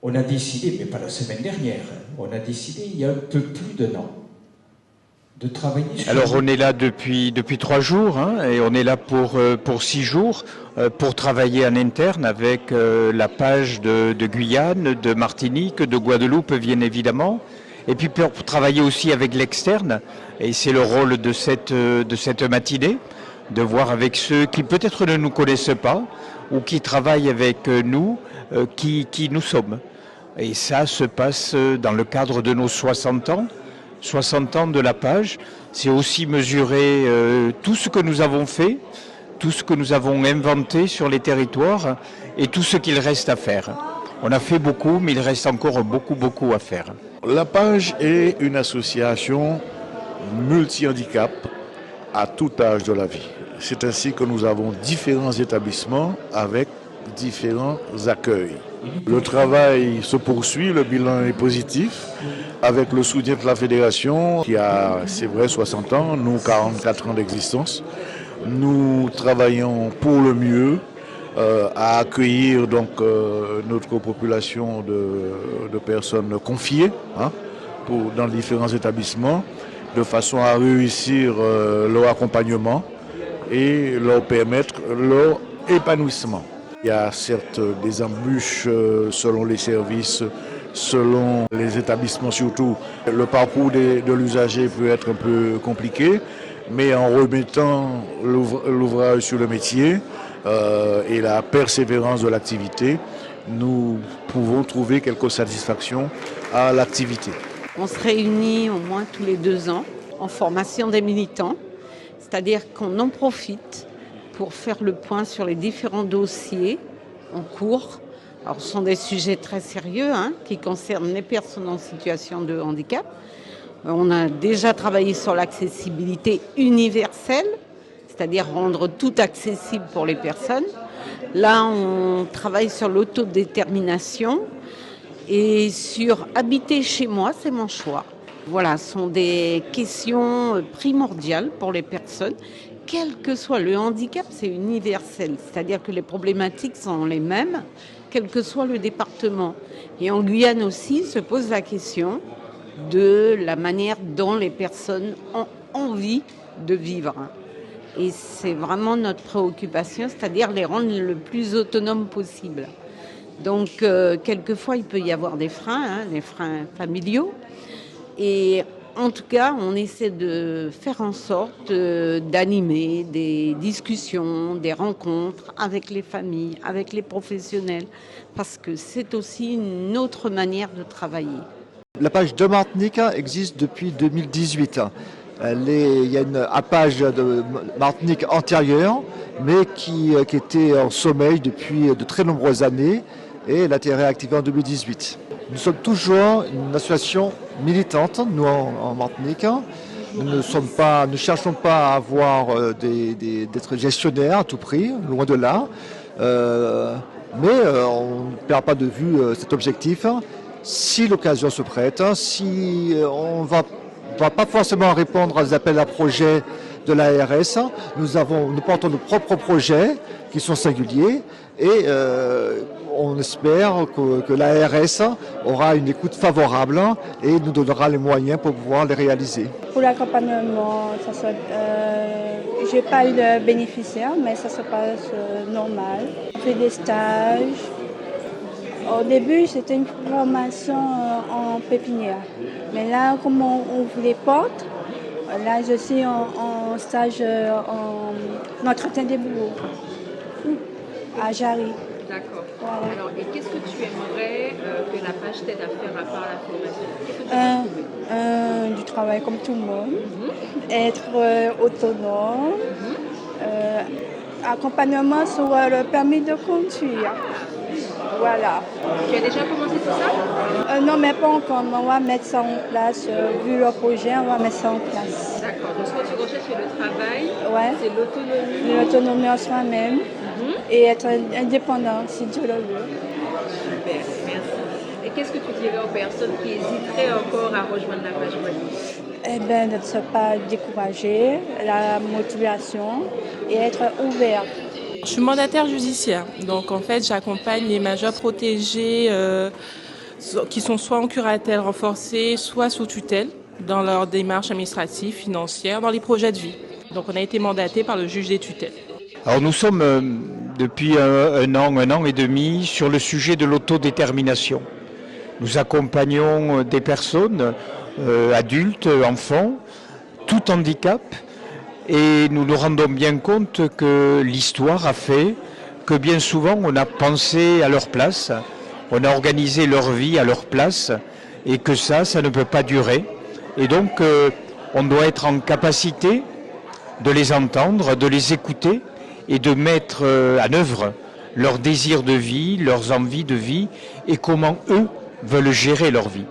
On a décidé, mais pas la semaine dernière, on a décidé il y a un peu plus d'un an de travailler sur... Alors on est là depuis 3 jours et on est là pour 6 jours pour travailler en interne avec la page de Guyane, de Martinique, de Guadeloupe bien évidemment. Et puis pour travailler aussi avec l'externe, et c'est le rôle de cette matinée, de voir avec ceux qui peut-être ne nous connaissent pas ou qui travaillent avec nous, qui nous sommes. Et ça se passe dans le cadre de nos 60 ans de la page. C'est aussi mesurer tout ce que nous avons fait, tout ce que nous avons inventé sur les territoires et tout ce qu'il reste à faire. On a fait beaucoup, mais il reste encore beaucoup à faire. La page est une association multi-handicap à tout âge de la vie. C'est ainsi que nous avons différents établissements avec différents accueils. Le travail se poursuit, le bilan est positif, avec le soutien de la fédération qui a, c'est vrai, 60 ans, nous 44 ans d'existence. Nous travaillons pour le mieux à accueillir donc notre population de personnes confiées dans différents établissements, de façon à réussir leur accompagnement et leur permettre leur épanouissement. Il y a certes des embûches selon les services, selon les établissements surtout. Le parcours de l'usager peut être un peu compliqué, mais en remettant l'ouvrage sur le métier et la persévérance de l'activité, nous pouvons trouver quelques satisfactions à l'activité. On se réunit au moins tous les 2 ans en formation des militants, c'est-à-dire qu'on en profite pour faire le point sur les différents dossiers en cours. Alors, ce sont des sujets très sérieux qui concernent les personnes en situation de handicap. On a déjà travaillé sur l'accessibilité universelle, c'est-à-dire rendre tout accessible pour les personnes. Là, on travaille sur l'autodétermination et sur habiter chez moi, c'est mon choix. Voilà, ce sont des questions primordiales pour les personnes. Quel que soit le handicap, c'est universel, c'est-à-dire que les problématiques sont les mêmes, quel que soit le département. Et en Guyane aussi se pose la question de la manière dont les personnes ont envie de vivre. Et c'est vraiment notre préoccupation, c'est-à-dire les rendre le plus autonomes possible. Donc, quelquefois, il peut y avoir des freins, des freins familiaux. Et en tout cas, on essaie de faire en sorte d'animer des discussions, des rencontres avec les familles, avec les professionnels, parce que c'est aussi une autre manière de travailler. La page de Martinique existe depuis 2018. Il y a une page de Martinique antérieure, mais qui était en sommeil depuis de très nombreuses années, et elle a été réactivée en 2018. Nous sommes toujours une association militante, nous en Martinique. Nous ne cherchons pas à d'être gestionnaires à tout prix, loin de là. Mais on ne perd pas de vue cet objectif. Si l'occasion se prête, si on va pas forcément répondre aux appels à projets de l'ARS, nous portons nos propres projets qui sont singuliers et on espère que l'ARS aura une écoute favorable et nous donnera les moyens pour pouvoir les réaliser. Pour l'accompagnement, je n'ai pas eu de bénéficiaire, mais ça se passe normal. On fait des stages. Au début, c'était une formation en pépinière. Mais là, comme on ouvre les portes, là, je suis en stage en entretien des boulots à Jarry. D'accord. Voilà. Alors, et qu'est-ce que tu aimerais que la page t'aide à faire à part la formation? Du travail comme tout le monde, être autonome, accompagnement sur le permis de conduire. Voilà. Tu as déjà commencé tout ça? Non, mais pas encore. On va mettre ça en place. Vu le projet, on va mettre ça en place. D'accord. Donc, ce que tu recherches, c'est le travail, c'est l'autonomie. L'autonomie en soi-même et être indépendant, si Dieu le veut. Super, merci. Et qu'est-ce que tu dirais aux personnes qui hésiteraient encore à rejoindre la page web? Eh bien, de ne pas décourager, la motivation et être ouvert. Je suis mandataire judiciaire, donc en fait j'accompagne les majeurs protégés qui sont soit en curatelle renforcée, soit sous tutelle dans leur démarche administrative, financière, dans les projets de vie. Donc on a été mandaté par le juge des tutelles. Alors nous sommes depuis un an et demi sur le sujet de l'autodétermination. Nous accompagnons des personnes, adultes, enfants, tout handicap, et nous nous rendons bien compte que l'histoire a fait que bien souvent on a pensé à leur place, on a organisé leur vie à leur place, et que ça ne peut pas durer. Et donc on doit être en capacité de les entendre, de les écouter et de mettre en œuvre leurs désirs de vie, leurs envies de vie et comment eux veulent gérer leur vie.